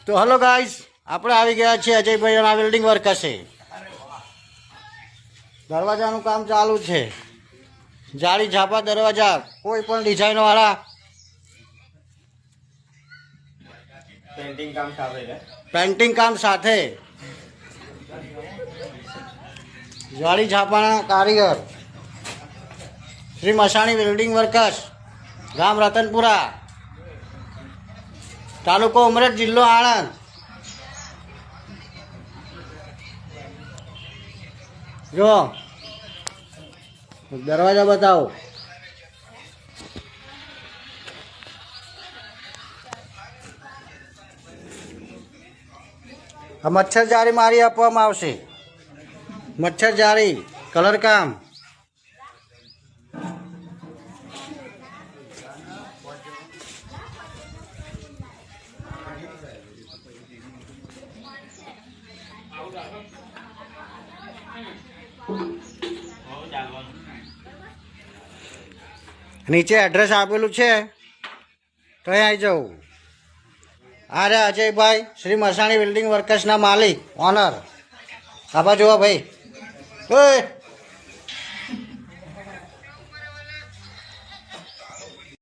તો hello guys, આપણે આવી ગયા છીએ અજયભાઈના બિલ્ડિંગ વર્કર્સે. દરવાજાનું કામ ચાલુ છે. જાળી ઝાપા દરવાજા, કોઈ પણ ડિઝાઇન વાળા. પેન્ટિંગ કામ સાથે જાળી ઝાપાના કારીગર શ્રી મસાણી બિલ્ડિંગ વર્કર્સ, ગામ રતનપુરા, તાલુકો ઉમરેઠ, જિલ્લો આણંદ. જો દરવાજા બતાવો. આ મચ્છર જાળી મારી આપવામાં આવશે. મચ્છર જાળી કલર કામ. નીચે એડ્રેસ આપેલું છે, તો અહીં આવી જવું. આ રે અજયભાઈ, શ્રી મસાણી બિલ્ડિંગ વર્કર્સના માલિક, ઓનર. આભા જોવા ભાઈ. ઓય